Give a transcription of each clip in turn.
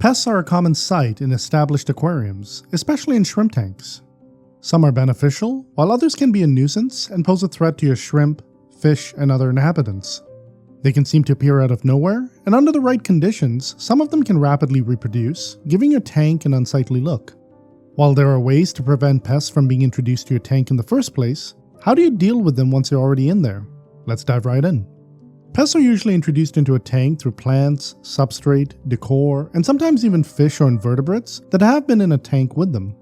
Pests are a common sight in established aquariums, especially in shrimp tanks. Some are beneficial, while others can be a nuisance and pose a threat to your shrimp, fish, and other inhabitants. They can seem to appear out of nowhere, and under the right conditions, some of them can rapidly reproduce, giving your tank an unsightly look. While there are ways to prevent pests from being introduced to your tank in the first place, how do you deal with them once they're already in there? Let's dive right in. Pests are usually introduced into a tank through plants, substrate, decor, and sometimes even fish or invertebrates that have been in a tank with them.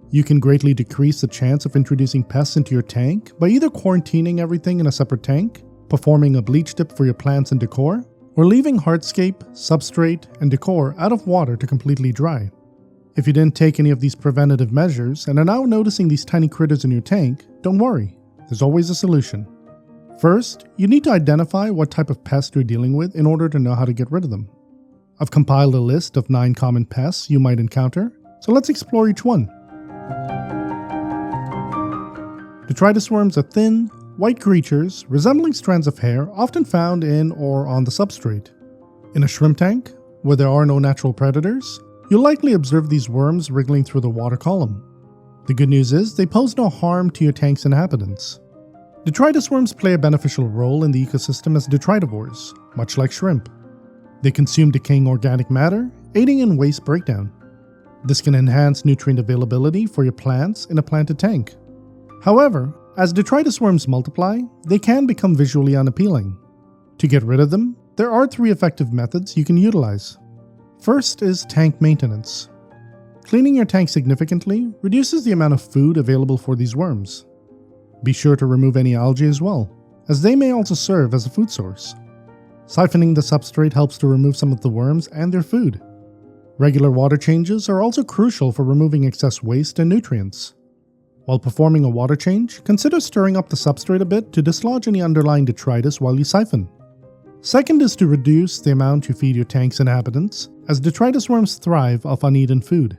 You can greatly decrease the chance of introducing pests into your tank by either quarantining everything in a separate tank, performing a bleach dip for your plants and decor, or leaving hardscape, substrate, and decor out of water to completely dry. If you didn't take any of these preventative measures and are now noticing these tiny critters in your tank, don't worry, there's always a solution. First, you need to identify what type of pest you're dealing with in order to know how to get rid of them. I've compiled a list of 9 common pests you might encounter, so let's explore each one. Detritus worms are thin, white creatures resembling strands of hair often found in or on the substrate. In a shrimp tank, where there are no natural predators, you'll likely observe these worms wriggling through the water column. The good news is they pose no harm to your tank's inhabitants. Detritus worms play a beneficial role in the ecosystem as detritivores, much like shrimp. They consume decaying organic matter, aiding in waste breakdown. This can enhance nutrient availability for your plants in a planted tank. However, as detritus worms multiply, they can become visually unappealing. To get rid of them, there are 3 effective methods you can utilize. First is tank maintenance. Cleaning your tank significantly reduces the amount of food available for these worms. Be sure to remove any algae as well, as they may also serve as a food source. Siphoning the substrate helps to remove some of the worms and their food. Regular water changes are also crucial for removing excess waste and nutrients. While performing a water change, consider stirring up the substrate a bit to dislodge any underlying detritus while you siphon. Second is to reduce the amount you feed your tank's inhabitants, as detritus worms thrive off uneaten food.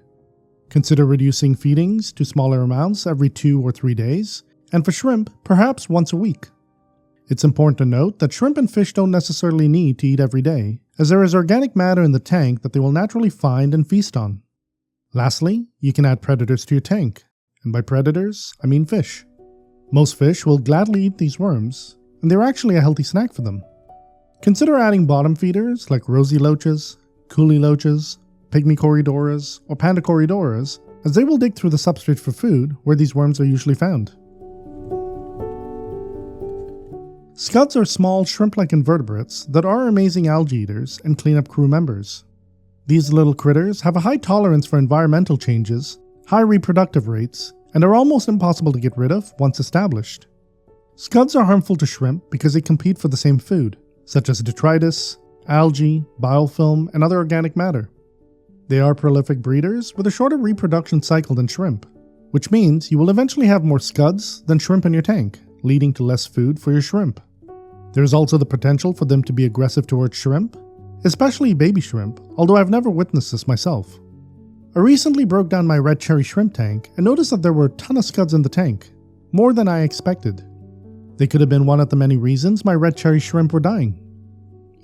Consider reducing feedings to smaller amounts every 2 or 3 days, and for shrimp, perhaps once a week. It's important to note that shrimp and fish don't necessarily need to eat every day, as there is organic matter in the tank that they will naturally find and feast on. Lastly, you can add predators to your tank, and by predators, I mean fish. Most fish will gladly eat these worms, and they're actually a healthy snack for them. Consider adding bottom feeders like rosy loaches, coolie loaches, pygmy corydoras, or panda corydoras, as they will dig through the substrate for food where these worms are usually found. Scuds are small shrimp-like invertebrates that are amazing algae eaters and cleanup crew members. These little critters have a high tolerance for environmental changes, high reproductive rates, and are almost impossible to get rid of once established. Scuds are harmful to shrimp because they compete for the same food, such as detritus, algae, biofilm, and other organic matter. They are prolific breeders with a shorter reproduction cycle than shrimp, which means you will eventually have more scuds than shrimp in your tank, leading to less food for your shrimp. There is also the potential for them to be aggressive towards shrimp, especially baby shrimp, although I've never witnessed this myself. I recently broke down my red cherry shrimp tank and noticed that there were a ton of scuds in the tank, more than I expected. They could have been one of the many reasons my red cherry shrimp were dying.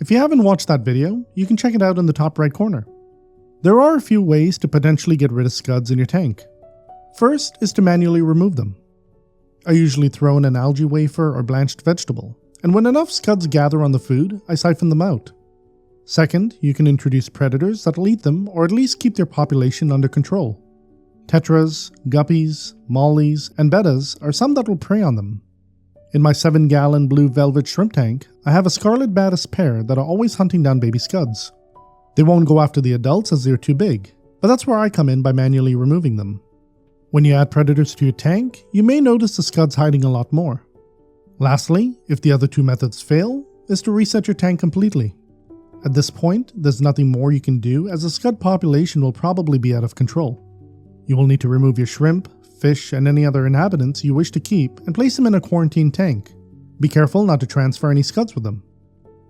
If you haven't watched that video, you can check it out in the top right corner. There are a few ways to potentially get rid of scuds in your tank. First is to manually remove them. I usually throw in an algae wafer or blanched vegetable, and when enough scuds gather on the food, I siphon them out. Second, you can introduce predators that'll eat them or at least keep their population under control. Tetras, guppies, mollies, and bettas are some that will prey on them. In my 7-gallon blue velvet shrimp tank, I have a scarlet batis pair that are always hunting down baby scuds. They won't go after the adults as they're too big, but that's where I come in by manually removing them. When you add predators to your tank, you may notice the scuds hiding a lot more. Lastly, if the other 2 methods fail, is to reset your tank completely. At this point, there's nothing more you can do as the scud population will probably be out of control. You will need to remove your shrimp, fish, and any other inhabitants you wish to keep and place them in a quarantine tank. Be careful not to transfer any scuds with them.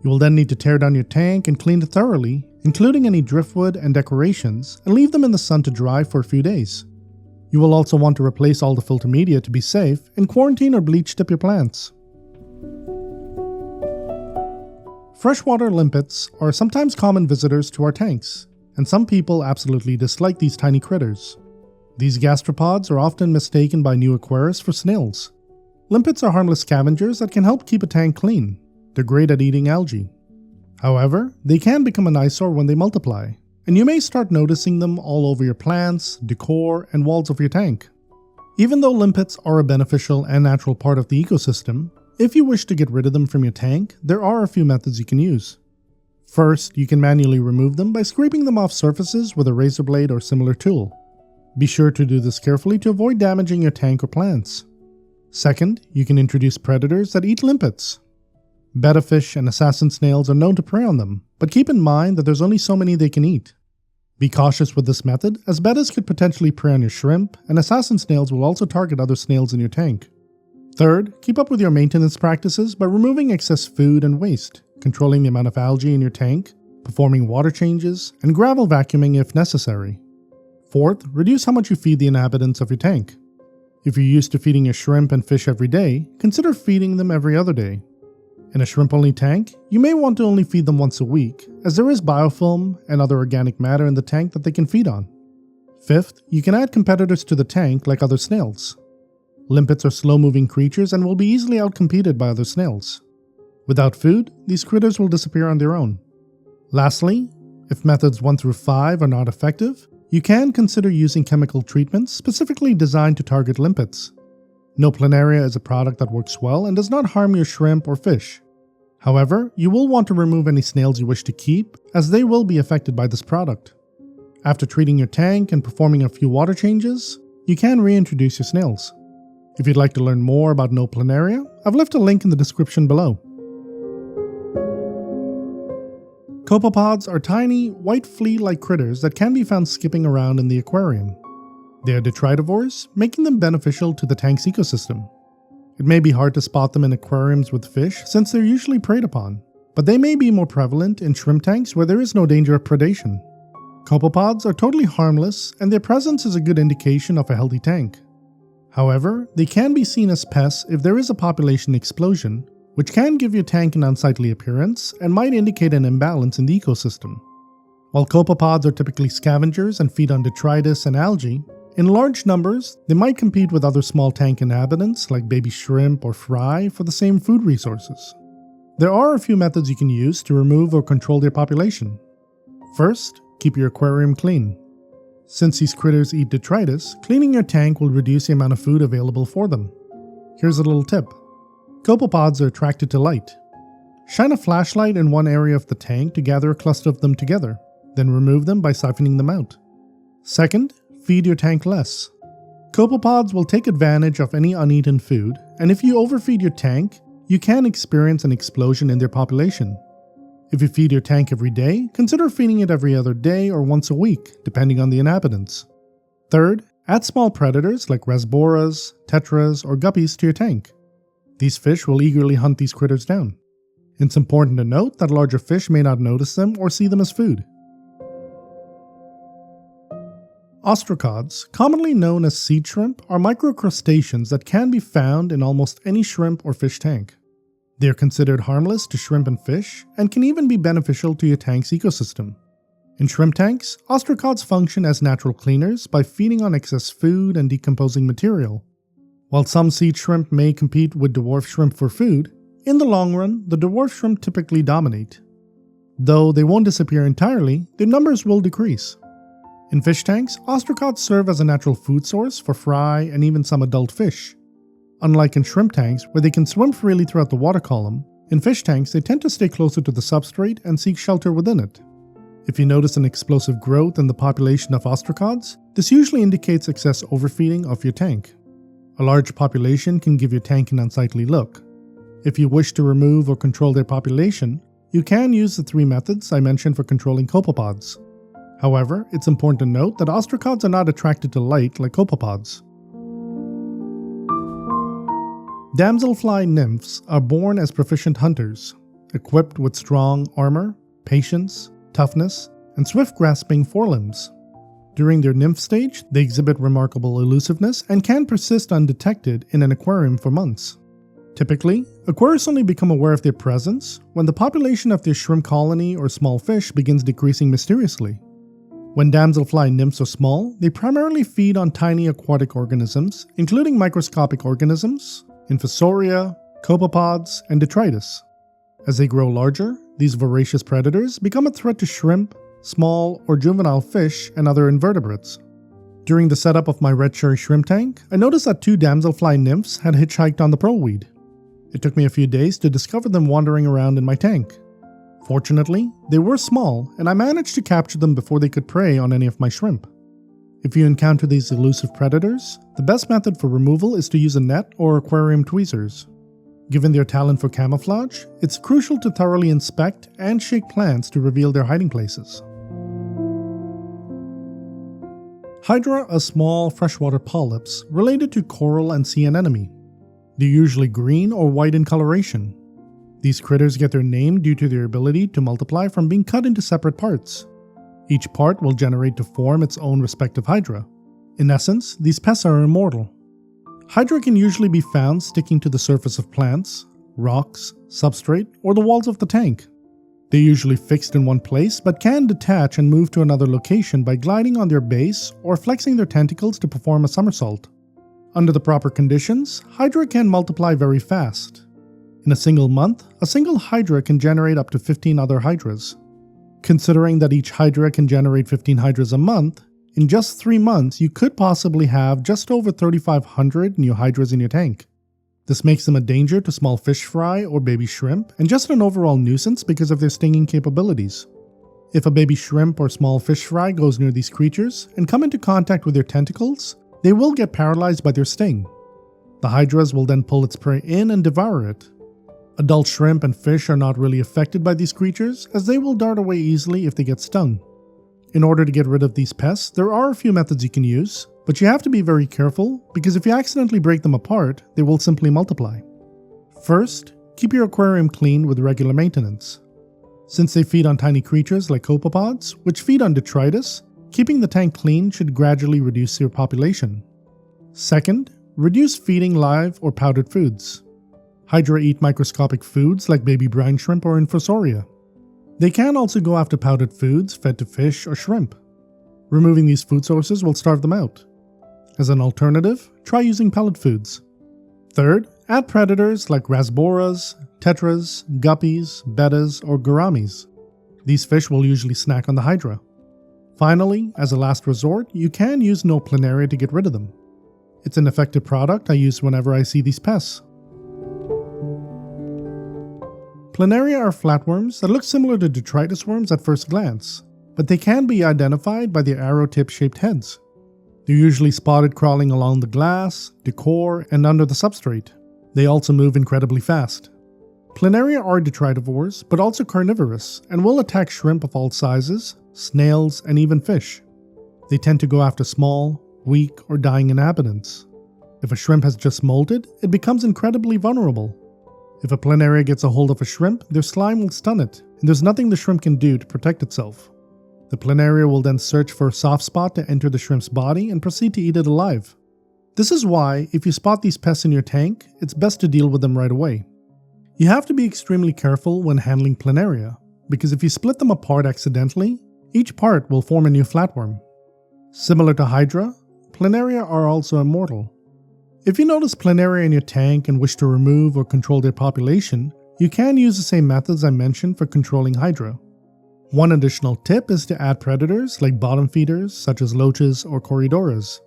You will then need to tear down your tank and clean it thoroughly, including any driftwood and decorations, and leave them in the sun to dry for a few days. You will also want to replace all the filter media to be safe and quarantine or bleach dip your plants. Freshwater limpets are sometimes common visitors to our tanks, and some people absolutely dislike these tiny critters. These gastropods are often mistaken by new aquarists for snails. Limpets are harmless scavengers that can help keep a tank clean. They're great at eating algae. However, they can become an eyesore when they multiply, and you may start noticing them all over your plants, decor, and walls of your tank. Even though limpets are a beneficial and natural part of the ecosystem, if you wish to get rid of them from your tank, there are a few methods you can use. First, you can manually remove them by scraping them off surfaces with a razor blade or similar tool. Be sure to do this carefully to avoid damaging your tank or plants. Second, you can introduce predators that eat limpets. Betta fish and assassin snails are known to prey on them, but keep in mind that there's only so many they can eat. Be cautious with this method, as bettas could potentially prey on your shrimp, and assassin snails will also target other snails in your tank. Third, keep up with your maintenance practices by removing excess food and waste, controlling the amount of algae in your tank, performing water changes, and gravel vacuuming if necessary. Fourth, reduce how much you feed the inhabitants of your tank. If you're used to feeding your shrimp and fish every day, consider feeding them every other day. In a shrimp-only tank, you may want to only feed them once a week, as there is biofilm and other organic matter in the tank that they can feed on. Fifth, you can add competitors to the tank like other snails. Limpets are slow-moving creatures and will be easily outcompeted by other snails. Without food, these critters will disappear on their own. Lastly, if methods 1 through 5 are not effective, you can consider using chemical treatments specifically designed to target limpets. No Planaria is a product that works well and does not harm your shrimp or fish. However, you will want to remove any snails you wish to keep, as they will be affected by this product. After treating your tank and performing a few water changes, you can reintroduce your snails. If you'd like to learn more about No Planaria, I've left a link in the description below. Copepods are tiny, white flea-like critters that can be found skipping around in the aquarium. They are detritivores, making them beneficial to the tank's ecosystem. It may be hard to spot them in aquariums with fish since they're usually preyed upon, but they may be more prevalent in shrimp tanks where there is no danger of predation. Copepods are totally harmless, and their presence is a good indication of a healthy tank. However, they can be seen as pests if there is a population explosion, which can give your tank an unsightly appearance and might indicate an imbalance in the ecosystem. While copepods are typically scavengers and feed on detritus and algae, in large numbers, they might compete with other small tank inhabitants like baby shrimp or fry for the same food resources. There are a few methods you can use to remove or control their population. First, keep your aquarium clean. Since these critters eat detritus, cleaning your tank will reduce the amount of food available for them. Here's a little tip. Copepods are attracted to light. Shine a flashlight in one area of the tank to gather a cluster of them together, then remove them by siphoning them out. Second, feed your tank less. Copepods will take advantage of any uneaten food, and if you overfeed your tank, you can experience an explosion in their population. If you feed your tank every day, consider feeding it every other day or once a week, depending on the inhabitants. Third, add small predators like rasboras, tetras, or guppies to your tank. These fish will eagerly hunt these critters down. It's important to note that larger fish may not notice them or see them as food. Ostracods, commonly known as seed shrimp, are microcrustaceans that can be found in almost any shrimp or fish tank. They are considered harmless to shrimp and fish, and can even be beneficial to your tank's ecosystem. In shrimp tanks, ostracods function as natural cleaners by feeding on excess food and decomposing material. While some seed shrimp may compete with dwarf shrimp for food, in the long run, the dwarf shrimp typically dominate. Though they won't disappear entirely, their numbers will decrease. In fish tanks, ostracods serve as a natural food source for fry and even some adult fish. Unlike in shrimp tanks, where they can swim freely throughout the water column, in fish tanks they tend to stay closer to the substrate and seek shelter within it. If you notice an explosive growth in the population of ostracods, this usually indicates excess overfeeding of your tank. A large population can give your tank an unsightly look. If you wish to remove or control their population, you can use the 3 methods I mentioned for controlling copepods. However, it's important to note that ostracods are not attracted to light like copepods. Damselfly nymphs are born as proficient hunters, equipped with strong armor, patience, toughness, and swift-grasping forelimbs. During their nymph stage, they exhibit remarkable elusiveness and can persist undetected in an aquarium for months. Typically, aquarists only become aware of their presence when the population of their shrimp colony or small fish begins decreasing mysteriously. When Damselfly Nymphs are small, they primarily feed on tiny aquatic organisms, including microscopic organisms, Infusoria, Copepods, and Detritus. As they grow larger, these voracious predators become a threat to shrimp, small or juvenile fish, and other invertebrates. During the setup of my red cherry shrimp tank, I noticed that 2 Damselfly Nymphs had hitchhiked on the pearlweed. It took me a few days to discover them wandering around in my tank. Fortunately, they were small, and I managed to capture them before they could prey on any of my shrimp. If you encounter these elusive predators, the best method for removal is to use a net or aquarium tweezers. Given their talent for camouflage, it's crucial to thoroughly inspect and shake plants to reveal their hiding places. Hydra are small freshwater polyps related to coral and sea anemone. They're usually green or white in coloration. These critters get their name due to their ability to multiply from being cut into separate parts. Each part will generate to form its own respective hydra. In essence, these pests are immortal. Hydra can usually be found sticking to the surface of plants, rocks, substrate, or the walls of the tank. They're usually fixed in one place but can detach and move to another location by gliding on their base or flexing their tentacles to perform a somersault. Under the proper conditions, Hydra can multiply very fast. In a single month, a single Hydra can generate up to 15 other Hydras. Considering that each Hydra can generate 15 Hydras a month, in just 3 months you could possibly have just over 3,500 new Hydras in your tank. This makes them a danger to small fish fry or baby shrimp, and just an overall nuisance because of their stinging capabilities. If a baby shrimp or small fish fry goes near these creatures and come into contact with their tentacles, they will get paralyzed by their sting. The Hydras will then pull its prey in and devour it. Adult shrimp and fish are not really affected by these creatures, as they will dart away easily if they get stung. In order to get rid of these pests, there are a few methods you can use, but you have to be very careful because if you accidentally break them apart, they will simply multiply. First, keep your aquarium clean with regular maintenance. Since they feed on tiny creatures like Copepods, which feed on detritus, keeping the tank clean should gradually reduce your population. Second, reduce feeding live or powdered foods. Hydra eat microscopic foods like baby brine shrimp or Infusoria. They can also go after powdered foods fed to fish or shrimp. Removing these food sources will starve them out. As an alternative, try using pellet foods. Third, add predators like rasboras, tetras, guppies, bettas, or gouramis. These fish will usually snack on the Hydra. Finally, as a last resort, you can use No Planaria to get rid of them. It's an effective product I use whenever I see these pests. Planaria are flatworms that look similar to Detritus worms at first glance, but they can be identified by their arrow-tip shaped heads. They're usually spotted crawling along the glass, decor, and under the substrate. They also move incredibly fast. Planaria are detritivores, but also carnivorous, and will attack shrimp of all sizes, snails, and even fish. They tend to go after small, weak, or dying inhabitants. If a shrimp has just molted, it becomes incredibly vulnerable. If a planaria gets a hold of a shrimp, their slime will stun it, and there's nothing the shrimp can do to protect itself. The planaria will then search for a soft spot to enter the shrimp's body and proceed to eat it alive. This is why, if you spot these pests in your tank, it's best to deal with them right away. You have to be extremely careful when handling planaria, because if you split them apart accidentally, each part will form a new flatworm. Similar to Hydra, planaria are also immortal. If you notice planaria in your tank and wish to remove or control their population, you can use the same methods I mentioned for controlling Hydra. One additional tip is to add predators like bottom feeders such as loaches or corridoras.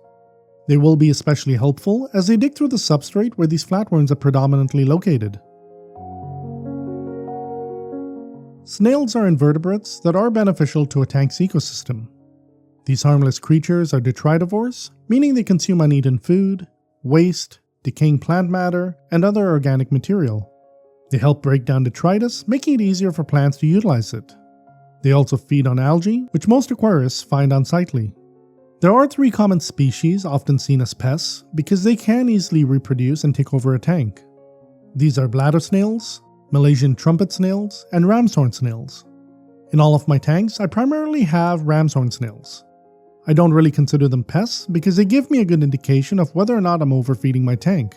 They will be especially helpful as they dig through the substrate where these flatworms are predominantly located. Snails are invertebrates that are beneficial to a tank's ecosystem. These harmless creatures are detritivores, meaning they consume uneaten food, waste, decaying plant matter, and other organic material. They help break down detritus, making it easier for plants to utilize it. They also feed on algae, which most aquarists find unsightly. There are 3 common species often seen as pests because they can easily reproduce and take over a tank. These are bladder snails, Malaysian trumpet snails, and ram's horn snails. In all of my tanks, I primarily have ram's horn snails. I don't really consider them pests because they give me a good indication of whether or not I'm overfeeding my tank.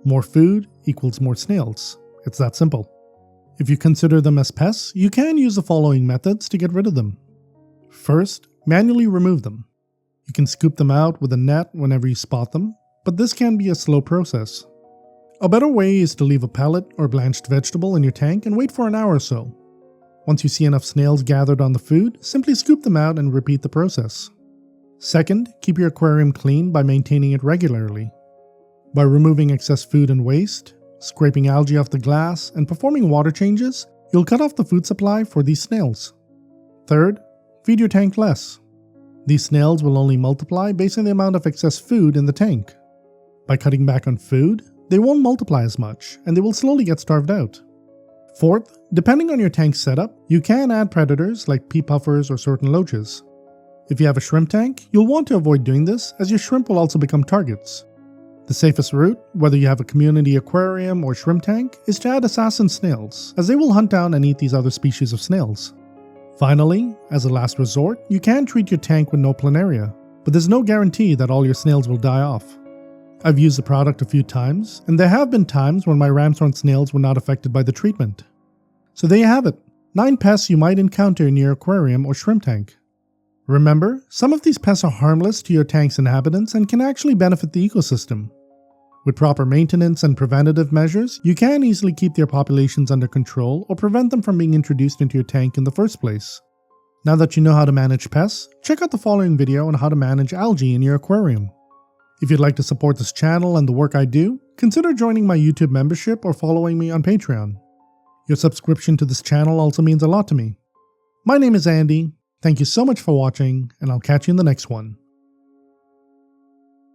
More food equals more snails. It's that simple. If you consider them as pests, you can use the following methods to get rid of them. First, manually remove them. You can scoop them out with a net whenever you spot them, but this can be a slow process. A better way is to leave a pellet or blanched vegetable in your tank and wait for an hour or so. Once you see enough snails gathered on the food, simply scoop them out and repeat the process. Second, keep your aquarium clean by maintaining it regularly. By removing excess food and waste, scraping algae off the glass, and performing water changes, you'll cut off the food supply for these snails. Third, feed your tank less. These snails will only multiply based on the amount of excess food in the tank. By cutting back on food, they won't multiply as much, and they will slowly get starved out. Fourth, depending on your tank setup, you can add predators like pea puffers or certain loaches. If you have a shrimp tank, you'll want to avoid doing this, as your shrimp will also become targets. The safest route, whether you have a community aquarium or shrimp tank, is to add assassin snails, as they will hunt down and eat these other species of snails. Finally, as a last resort, you can treat your tank with No Planaria, but there's no guarantee that all your snails will die off. I've used the product a few times, and there have been times when my ramshorn snails were not affected by the treatment. So there you have it, 9 pests you might encounter in your aquarium or shrimp tank. Remember, some of these pests are harmless to your tank's inhabitants and can actually benefit the ecosystem. With proper maintenance and preventative measures, you can easily keep their populations under control or prevent them from being introduced into your tank in the first place. Now that you know how to manage pests, check out the following video on how to manage algae in your aquarium. If you'd like to support this channel and the work I do, consider joining my YouTube membership or following me on Patreon. Your subscription to this channel also means a lot to me. My name is Andy, thank you so much for watching, and I'll catch you in the next one.